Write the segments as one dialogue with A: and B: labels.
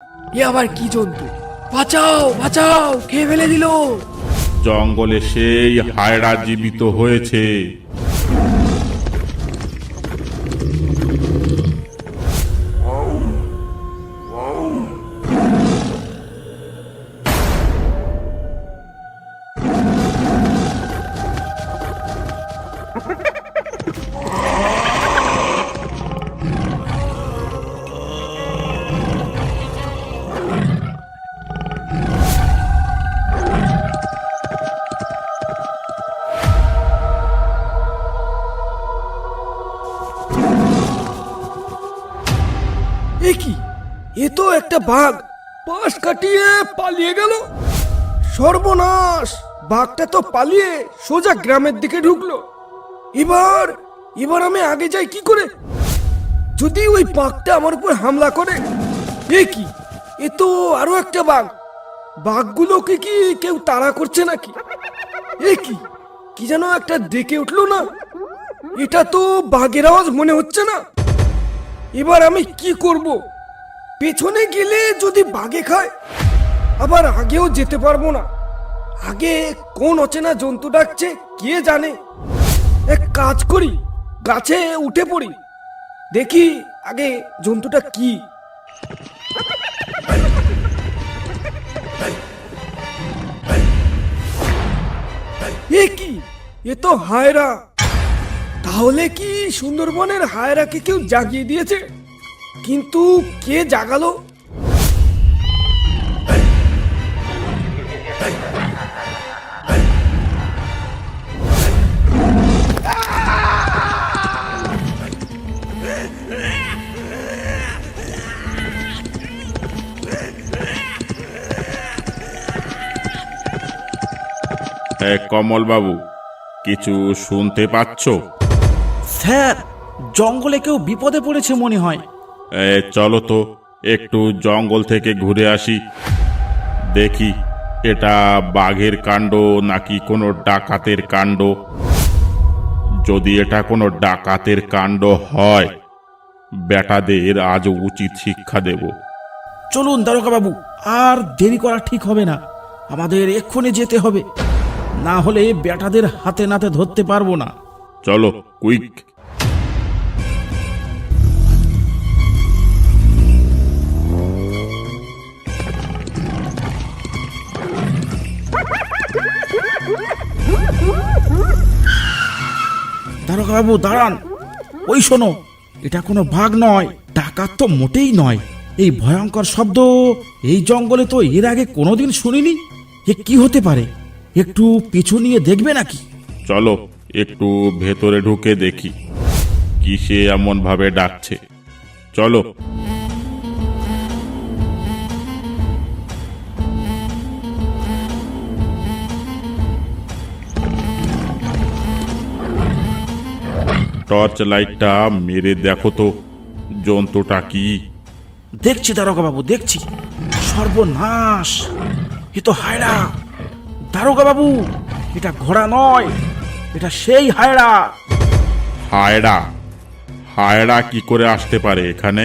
A: এ আবার কি জন্তু? বাঁচাও বাঁচাও, খেয়ে ফেলে দিল।
B: জঙ্গলে সেই হায়রা জীবিত হয়েছে।
A: এ কি? এ তো একটা বাঘ পাশ কাটিয়ে পালিয়ে গেল। সর্বনাশ! বাঘটা তো পালিয়ে সোজা গ্রামের দিকে ঢুকলো। এবার এবার আমি আগে যাই কি করে? যদি ওই বাঘটা আমার উপর হামলা করে। এ কি? এ তো আরো একটা বাঘ। বাঘগুলোকে কি কেউ তাড়া করছে নাকি? এ কি? কি যেন একটা ডেকে উঠলো না? এটা তো বাঘের আওয়াজ মনে হচ্ছে না। এবার আমি কি করব? পেছনে গেলে যদি বাঘে খায়, আবার আগেও যেতে পারবো না। আগে কোন অচেনা জন্তু ডাকছে কে জানে। এক কাজ করি, গাছে উঠে পড়ি, দেখি আগে জন্তুটা কি। এ কি? এ তো হায়রা। তাহলে কি সুন্দরবনের হায়রাকে কেউ জাগিয়ে দিয়েছে? কিন্তু কে জাগালো?
B: কমল বাবু, কিছু শুনতে পাচ্ছ?
C: স্যার, জঙ্গলে কেউ বিপদে পড়েছে মনে হয়।
B: চলো তো একটু জঙ্গল থেকে ঘুরে আসি, দেখি এটা বাঘের কাণ্ড নাকি কোনো ডাকাতের কাণ্ড। যদি এটা কোনো ডাকাতের কাণ্ড হয়, বেটাদের আজ উচিত শিক্ষা দেব।
C: চলুন দারোগা বাবু, আর দেরি করা ঠিক হবে না। আমাদের এক্ষুনি যেতে হবে, না হলে বেটাদের হাতে নাতে ধরতে পারবো না।
B: চলো কুইক।
C: দারোগা বাবু দাঁড়ান। ওই শোনো, এটা কোনো বাঘ নয়, ডাকাত তো মোটেই নয়। এই ভয়ঙ্কর শব্দ এই জঙ্গলে তো এর আগে কোনোদিন শুনিনি। এ কি হতে পারে? একটু পিছু নিয়ে দেখবে নাকি?
B: চলো একটু ভেতরে ঢুকে দেখি কিসে এমন ভাবে ডাকছে। চলো। টর্চ লাইটটা মেরে দেখো তো জন্তুটা কি।
C: দেখছি দারোগা বাবু, দেখছি। সর্বনাশ! এ তো হায়রা। দারোগা বাবু, এটা ঘোড়া নয়, এটা সেই হায়রা।
B: হায়রা? হায়রা কি করে আসতে পারে এখানে?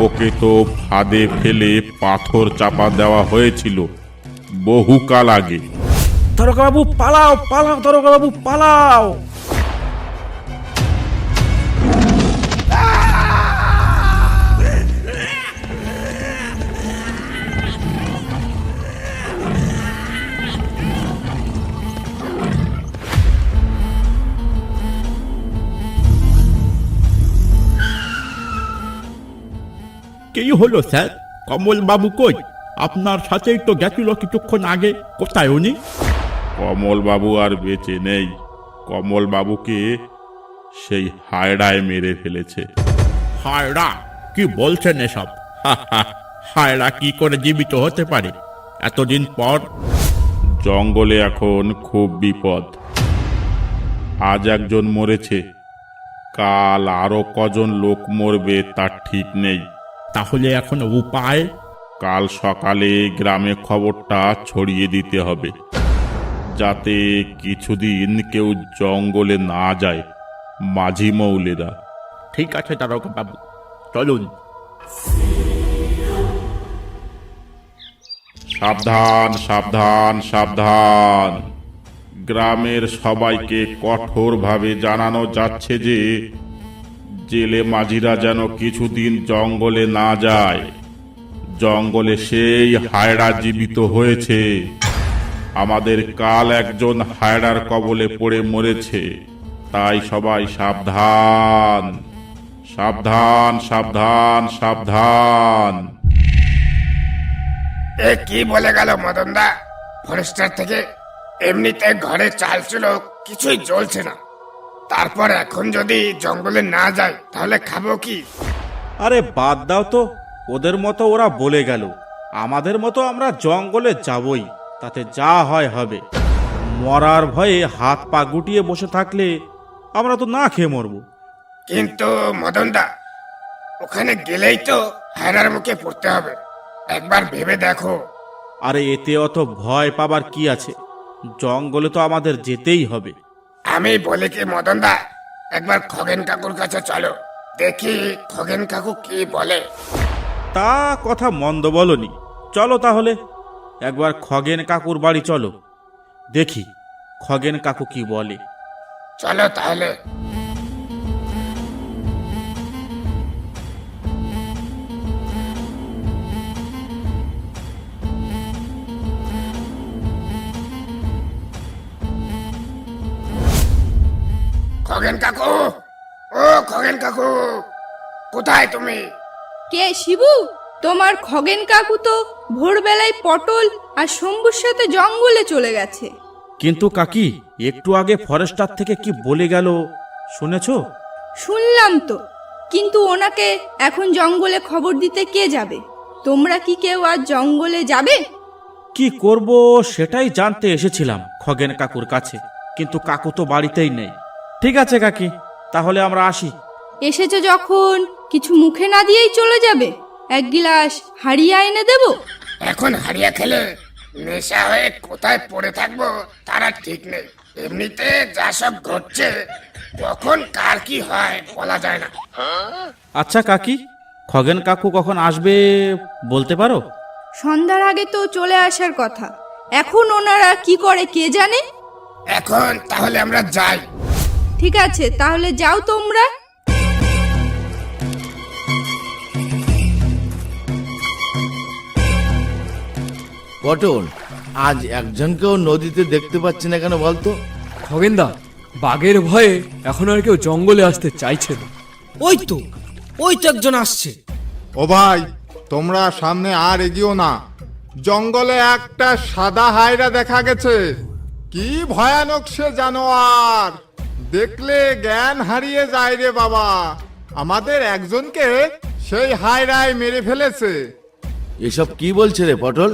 B: ওকে তো ফাঁদে ফেলে পাথর চাপা দেওয়া হয়েছিল বহুকাল আগে।
C: দারোগা বাবু পালাও, পালাও দারোগা বাবু পালাও।
D: কি হলো স্যার? কমল বাবু কই? আপনার সাথেই তো গেছিল কিছুক্ষণ আগে। কোথায় উনি?
B: কমল বাবু আর বেঁচে নেই। কমল বাবুকে সেই হায়রায় মেরে ফেলেছে।
D: হায়রা? কি বলছেন এসব? হায়রা কি করে জীবিত হতে পারে এতদিন পর?
B: জঙ্গলে এখন খুব বিপদ। আজ একজন মরেছে, কাল আরো কজন লোক মরবে তার ঠিক নেই।
D: তাহলে এখন উপায়?
B: কাল সকালে গ্রামে খবরটা ছড়িয়ে দিতে হবে, যাতে কিছুদিন কেউ জঙ্গলে না যায়। মাঝি মৌলেরা।
D: ঠিক আছে দারোগা বাবু, চলুন।
B: সাবধান সাবধান সাবধান। গ্রামের সবাইকে কঠোরভাবে জানানো যাচ্ছে যে জেলে মাঝিরা যেন কিছুদিন জঙ্গলে না যায়। জঙ্গলে সেই হায়রা জীবিত হয়েছে। আমাদের কাল একজন হায়রার কবলে পড়ে মরেছে। তাই সবাই সাবধান সাবধান সাবধান সাবধান।
E: এ কি বলে গেল মদনদা? ফরেস্টার থেকে এমনিতে ঘরে চাল ছিল, কিছুই জ্বলছে না, তারপর এখন যদি জঙ্গলে না যায় তাহলে খাবো কি?
C: আরে বাদ দাও তো, ওদের মতো ওরা বলে গেল, আমাদের মতো আমরা জঙ্গলে যাবই, তাতে যা হয় হবে। মরার ভয়ে হাত পা গুটিয়ে বসে থাকলে আমরা তো না খেয়ে মরবো।
E: কিন্তু মদনদা, ওখানে গেলেই তো হায়রার মুখে পড়তে হবে, একবার ভেবে দেখো।
C: আরে এতে অত ভয় পাবার কি আছে? জঙ্গলে তো আমাদের যেতেই হবে।
E: আমি বলি কি মদনদা, একবার খগেন কাকুর কাছে চলো, দেখি খগেন কাকু কি বলে।
C: তা কথা মন্দ বলনি, চলো তাহলে একবার খগেন কাকুর বাড়ি চলো, দেখি খগেন কাকু কি বলে।
E: চলো তাহলে। খগেন কাকু, ও খগেন কাকু, কোথায় তুমি?
F: কে শিবু? তোমার খগেন কাকু তো ভোরবেলায় পটল আর শম্ভুর সাথে জঙ্গলে চলে গেছে।
C: কিন্তু কাকি, একটু আগে ফরেস্টার থেকে কি বলে গেল শুনেছো?
F: শুনলাম তো, কিন্তু ওনাকে এখন জঙ্গলে খবর দিতে কে যাবে? তোমরা কি কেউ আজ জঙ্গলে যাবে?
C: কি করব সেটাই জানতে এসেছিলাম খগেন কাকুর কাছে, কিন্তু কাকু তো বাড়িতেই নেই। ঠিক আছে কাকি, তাহলে আমরা আসি।
F: এসেছো যখন কিছু মুখে না দিয়েই চলে যাবে? এক গিলাস হাড়িয়া এনে দেব?
E: এখন হারিয়া খেলে নেশা হয়ে কোথায় পড়ে থাকবো তারা ঠিক নেই। এমনিতে যা সব ঘটছে, কখন কার কি হয় বলা যায় না।
C: আচ্ছা কাকি, খগেন কাকু কখন আসবে বলতে পারো?
F: সন্ধ্যার আগে তো চলে আসার কথা, এখন ওনারা কি করে কে জানে।
E: এখন তাহলে আমরা যাই।
F: ঠিক আছে, তাহলে যাও তোমরা।
G: পটল, আজ একজনকেও নদীতে দেখতে পাচ্ছি না কেন বলতো?
A: খগেনদা, বাঘের ভয়ে এখন আর কেউ জঙ্গলে আসতে চাইছে না। ওই তো একজন আসছে।
H: ও ভাই, তোমরা সামনে আর এগিয়েও না। জঙ্গলে একটা সাদা হায়রা দেখা গেছে। কি ভয়ানক সে জানোয়ার, দেখলে জ্ঞান হারিয়ে যায় রে বাবা। আমাদের একজনকে সেই হায়রায় মেরে ফেলেছে।
G: এসব কি বলছে রে পটল?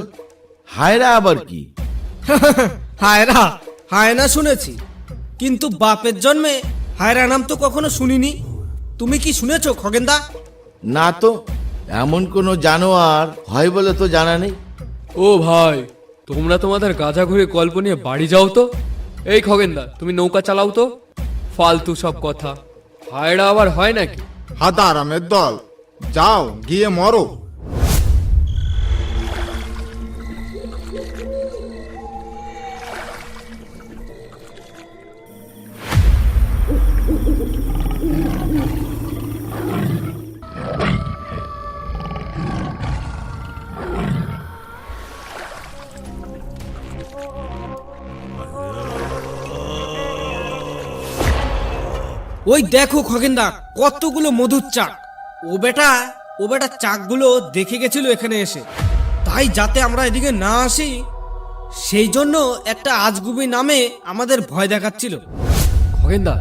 G: হায়রা আবার কি?
A: হায়না শুনেছি, কিন্তু বাপের জন্মে হায়রা নাম তো কখনো শুনিনি। তুমি কি শুনেছো খগেনদা?
G: না তো, এমন কোনো জানোয়ার হয় বলে তো জানা নেই।
I: ও ভাই, তোমরা তোমাদের গাঁজা ঘুরে গল্প নিয়ে বাড়ি যাও তো। এই খগেনদা, তুমি নৌকা চালাও তো। ফালতু সব কথা, হায়রা আবার হয় নাকি?
H: হাদারামের দল, যাও গিয়ে মরো।
A: ওই দেখো খগেনদা, কতগুলো মধুর চাক। ও বেটা চাকগুলো দেখে গেছিল এখানে এসে, তাই যাতে আমরা এদিকে না আসি সেই জন্য একটা আজগুবি নামে আমাদের ভয় দেখাচ্ছিল।
I: খগেনদা,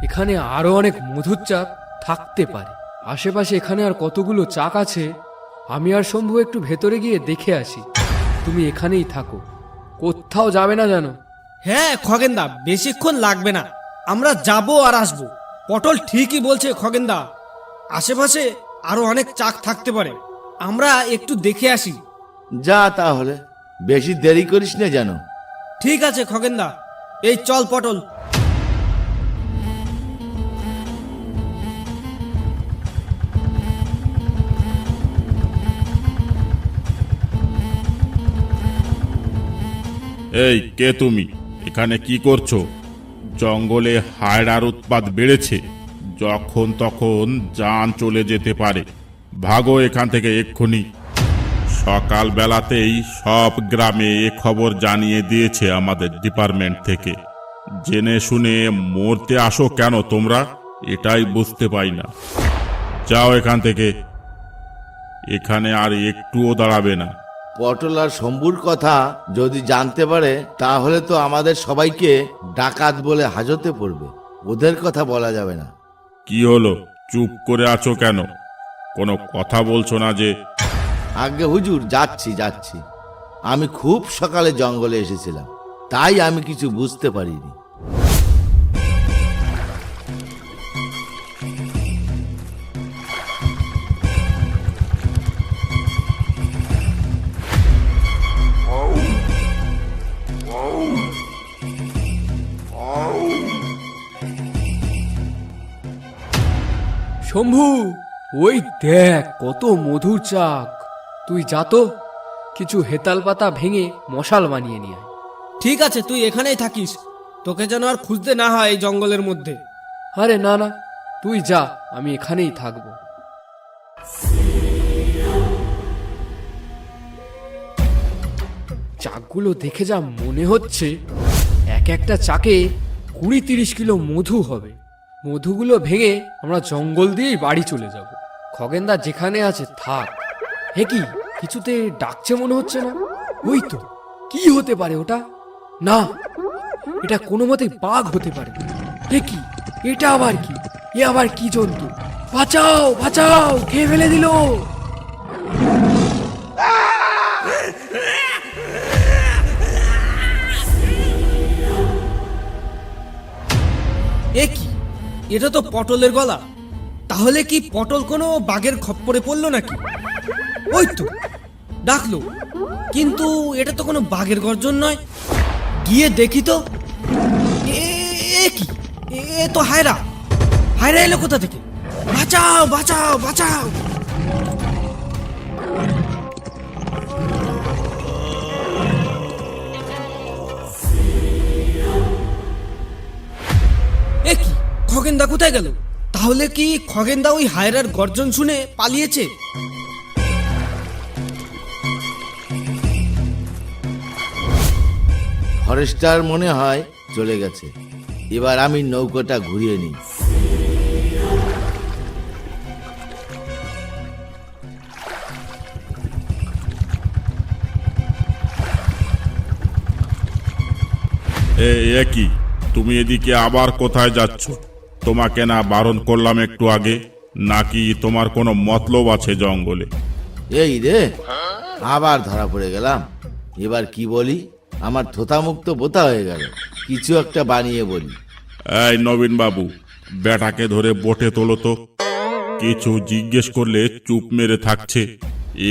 I: এখানে আরো অনেক মধুর চাক থাকতে পারে। আশেপাশে এখানে আর কতগুলো চাক আছে, আমি আর শম্ভু একটু ভেতরে গিয়ে দেখে আসি। তুমি এখানেই থাকো, কোথাও যাবে না জানো?
A: হ্যাঁ খগেনদা, বেশিক্ষণ লাগবে না, আমরা যাব আর আসবো। পটল ঠিকই বলছে খগেনদা, আশেপাশে আরো অনেক চাক থাকতে পারে, আমরা একটু দেখে আসি।
G: যা তাহলে, বেশি দেরি করিস না যেন।
A: ঠিক আছে খগেনদা, এই চল পটল।
B: এই কে তুমি? এখানে কি করছো? জঙ্গলে হায়রার উৎপাত বেড়েছে, যখন তখন জান চলে যেতে পারে। ভাগো এখান থেকে এক্ষুনি। সকাল বেলাতেই সব গ্রামে এ খবর জানিয়ে দিয়েছে আমাদের ডিপার্টমেন্ট থেকে। জেনে শুনে মরতে আসো কেন তোমরা, এটাই বুঝতে পাই না। যাও এখান থেকে, এখানে আর একটুও দাঁড়াবে না।
G: পটল আর শম্ভুর কথা যদি জানতে পারে তাহলে তো আমাদের সবাইকে ডাকাত বলে হাজতে পড়বে। ওদের কথা বলা যাবে না।
B: কি হলো, চুপ করে আছো কেন? কোনো কথা বলছো না যে?
G: আগে হুজুর, যাচ্ছি। আমি খুব সকালে জঙ্গলে এসেছিলাম, তাই আমি কিছু বুঝতে পারিনি।
I: শম্ভু, ওই দেখ কত মধুর চাক। তুই যা তো, কিছু হেতাল পাতা ভেঙে মশাল বানিয়ে নিয়ে আয়।
A: ঠিক আছে, তুই এখানেই থাকিস, তোকে যেন আর খুঁজতে না হয় এই জঙ্গলের মধ্যে।
I: আরে না না, তুই যা, আমি এখানেই থাকবো। চাকগুলো দেখে যা মনে হচ্ছে, এক একটা চাকে 20-30 কিলো মধু হবে। মধুগুলো ভেঙে আমরা জঙ্গল দিয়েই বাড়ি চলে যাব। খগেনদা যেখানে আছে থাক। হে কি, কিছুতে ডাকছে মনে হচ্ছে না? ওই তো, কি হতে পারে ওটা? না, এটা কোনো মতে বাঘ হতে পারে। হে কি, এটা আবার কি? এ আবার কি জন্তু? বাঁচাও বাঁচাও, খেয়ে ফেলে দিল।
A: এ কি, এটা তো পটলের গলা। তাহলে কি পটল কোনো বাঘের খপ্পরে পড়লো নাকি? ওই তো ডাকলো, কিন্তু এটা তো কোনো বাঘের গর্জন নয়। গিয়ে দেখি তো। এ কি, এ তো হায়রা এলো কোথা থেকে? বাঁচাও বাঁচাও বাঁচাও! এ কি, খগেনদা কোথায় গেল? তাহলে কি খগেনদা ওই হায়রার গর্জন শুনে পালিয়েছে?
G: ফরেস্টার মনে হয় চলে গেছে। এবার আমি নৌকাটা ঘুরিয়ে নিই।
B: এ কি, তুমি এদিকে আবার কোথায় যাচ্ছ? তোমাকে না বারণ করলাম একটু আগে? নাকি তোমার কোনো মতলব আছে জঙ্গলে?
G: এই রে, আবার ধরা পড়ে গেলাম। এবার কি বলি? আমার থোতা মুক্ত বোতা হয়ে গেল। কিছু একটা বানিয়ে বলি।
B: এই নবীন বাবু, বেটাকে ধরে বোটে তোলো তো। কিছু জিজ্ঞেস করলে চুপ মেরে থাকছে।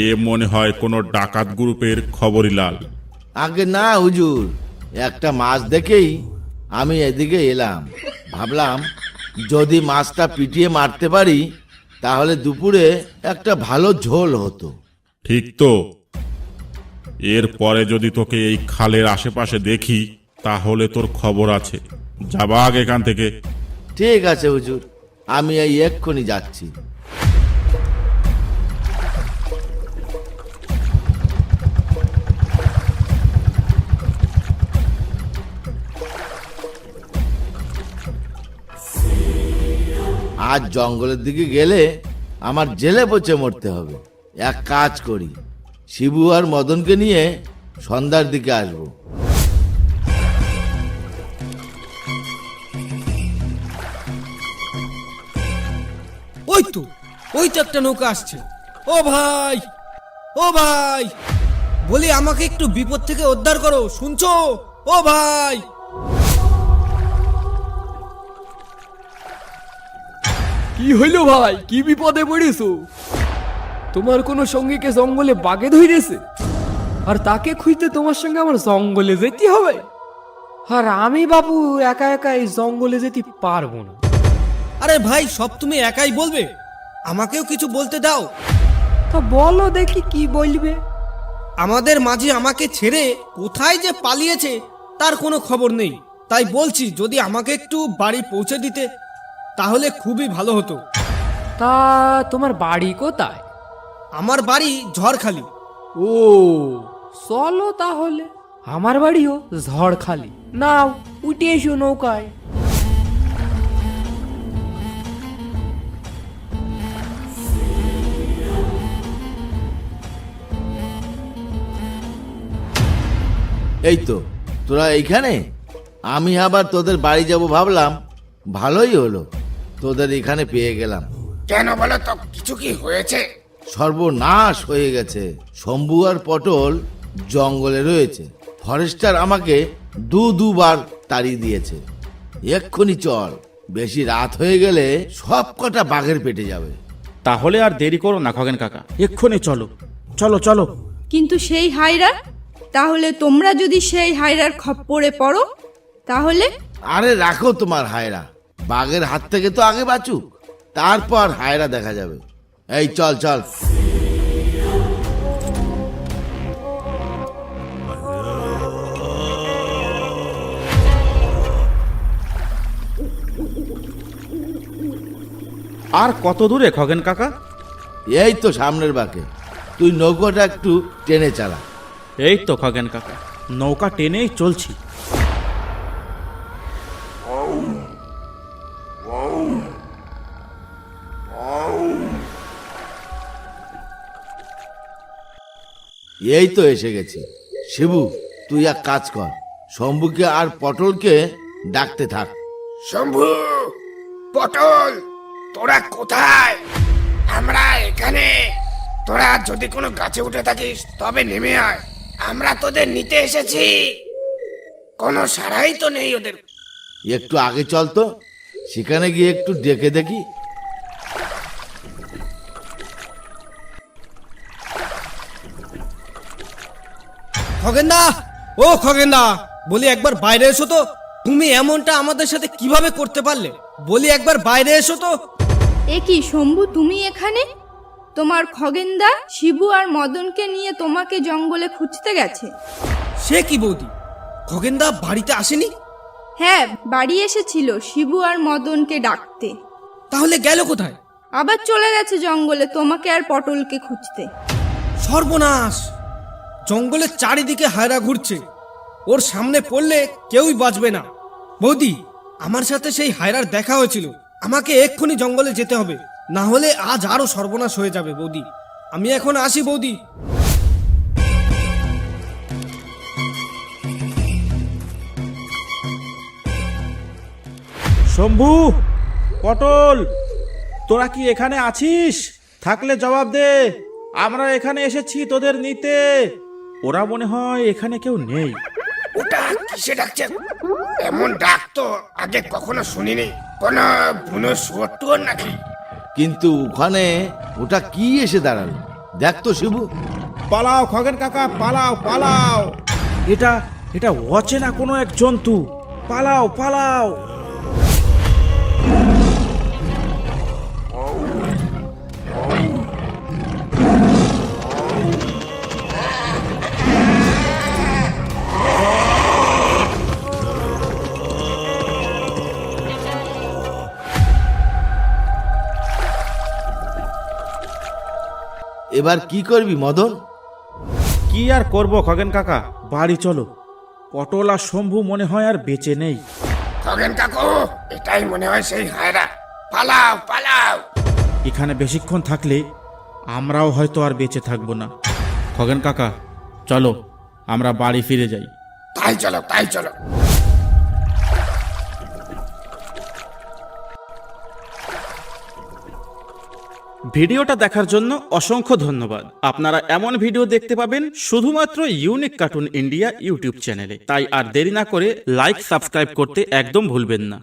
B: এ মনে হয় কোনো ডাকাত গ্রুপের খবরই লাল।
G: আগে না হুজুর, একটা মাছ দেখেই আমি এদিকে এলাম। ভাবলাম যদি মাছটা পিটিয়ে মারতে পারি তাহলে দুপুরে একটা ভালো ঝোল হতো।
B: ঠিক তো। এরপরে যদি তোকে এই খালের আশেপাশে দেখি তাহলে তোর খবর আছে। যাবাগ এখান থেকে।
G: ঠিক আছে হুজুর, আমি এই এক্ষুনি যাচ্ছি। আজ জঙ্গলের দিকে গেলে আমার জেলে পচে মরতে হবে। এক কাজ করি, শিবু আর মদনকে নিয়ে সন্ধ্যার দিকে আসবো।
A: ওই তো একটা নৌকা আসছে। ও ভাই, বলি আমাকে একটু বিপদ থেকে উদ্ধার করো, শুনছো? ও ভাই!
I: কি হইলো ভাই, কি বিপদে পড়েছো? তোমার কোনো সঙ্গীকে জঙ্গলে বাগে ধরেছে, আর তাকে খুঁজতে তোমার সঙ্গে আমার জঙ্গলে যেতে হবে? আর আমি বাবু একা একা এই জঙ্গলে যেতে পারবো না।
A: আরে ভাই, সব তুমি একাই বলবে? আমাকেও কিছু বলতে দাও।
I: তা বলো দেখি কি বলবে।
A: আমাদের মাঝে আমাকে ছেড়ে কোথায় যে পালিয়েছে তার কোনো খবর নেই। তাই বলছি যদি আমাকে একটু বাড়ি পৌঁছে দিতে তাহলে খুবই ভালো হতো।
I: তা তোমার বাড়ি কোথায়?
A: আমার বাড়ি ঝড়খালি।
I: ও চলো তাহলে, আমার বাড়িও ঝড়খালি। নাও উঠে এসো নৌকায়।
G: এই তো তোরা এইখানে। আমি আবার তোদের বাড়ি যাব ভাবলাম, ভালোই হলো তোদের এখানে পেয়ে গেলাম।
E: কেন বলো তো, কিছু কি হয়েছে?
G: সর্বনাশ হয়ে গেছে। শম্ভু আর পটল জঙ্গলে রয়েছে। ফরেস্টার আমাকে দুবার তাড়িয়ে দিয়েছে। এক্ষুনি চল, বেশি রাত হয়ে গেলে সব কটা বাঘের পেটে যাবে।
C: তাহলে আর দেরি করো না খগেন কাকা, এক্ষুনি চলো চলো চলো।
F: কিন্তু সেই হায়রা, তাহলে তোমরা যদি সেই হায়রার খপ্পরে পড়ো তাহলে?
G: আরে রাখো তোমার হায়রা, বাঘের হাত থেকে তো আগে বাঁচুক, তারপর হায়রা দেখা যাবে। এই চল চল।
C: আর কত দূরে খগেন কাকা?
G: এই তো সামনের বাঁকে, তুই নৌকাটা একটু টেনে চালা।
C: এই তো খগেন কাকা, নৌকা টেনেই চলছি।
G: এই তো এসে গেছি। শিবু, তুই এক কাজ কর, শম্ভুকে আর পটলকে ডাকতে থাক।
E: শম্ভু, পটল, তোরা কোথায়? আমরা এখানে। তোরা যদি কোনো গাছে উঠে থাকিস তবে নেমে আয়, আমরা তোদের নিতে এসেছি। কোনো সাড়াই তো নেই ওদের।
G: একটু আগে চল তো, সেখানে গিয়ে একটু ডেকে দেখি।
A: খগেনদা, ও খগেনদা, বলি একবার বাইরে এসো তো। তুমি এমনটা আমাদের সাথে কিভাবে করতে পারলে? বলি একবার বাইরে এসো তো।
F: এ কি শম্ভু, তুমি এখানে? তোমার খগেনদা শিবু আর মদনকে নিয়ে তোমাকে জঙ্গলে খুঁজতে গেছে।
A: সে কি বৌদি, খগেনদা বাড়িতে আসেনি?
F: হ্যাঁ, বাড়ি এসেছিল শিবু আর মদনকে ডাকতে।
A: তাহলে গেল কোথায়?
F: আবার চলে গেছে জঙ্গলে তোমাকে আর পটলকে খুঁজতে।
A: সর্বনাশ! জঙ্গলের চারিদিকে হায়রা ঘুরছে, ওর সামনে পড়লে কেউই বাঁচবে না। বৌদি, আমার সাথে সেই হায়রার দেখা হয়েছিল। আমাকে এক্ষুনি জঙ্গলে যেতে হবে, না হলে আজ আরো সর্বনাশ হয়ে যাবে। বৌদি, আমি এখন আসি বৌদি।
C: শম্ভু, পটল, তোরা কি এখানে আছিস? থাকলে জবাব দে। আমরা এখানে এসেছি তোদের নিতে। ওরা মনে হয় এখানে কেউ নেই।
E: ওটা কিসে ডাকছে? এমন ডাক তো আগে কখনো শুনিনি। কোনো বুনো শুয়োর টুয়োর নাকি?
G: কিন্তু ওখানে ওটা কি এসে দাঁড়ালো? দেখ তো শিবু।
C: পালাও খগেন কাকা, পালাও পালাও। এটা এটা অচেনা কোনো এক জন্তু। পালাও পালাও।
G: এবার কি করবি মদন?
C: কি আর করব খগেন কাকা, বাড়ি চলো। পটল আর শম্ভু মনে হয় আর বেঁচে নেই।
E: খগেন কাকু, এটাই মনে হয় সেই হায়রা। পালাও পালাও।
C: এখানে বেশিক্ষণ থাকলে আমরাও হয়তো আর বেঁচে থাকবো না। খগেন কাকা, চলো আমরা বাড়ি ফিরে যাই।
E: তাই চলো, তাই চলো।
C: ভিডিওটা দেখার জন্য অসংখ্য ধন্যবাদ। আপনারা এমন ভিডিও দেখতে পাবেন শুধুমাত্র ইউনিক কার্টুন ইন্ডিয়া ইউটিউব চ্যানেলে। তাই আর দেরি না করে লাইক সাবস্ক্রাইব করতে একদম ভুলবেন না।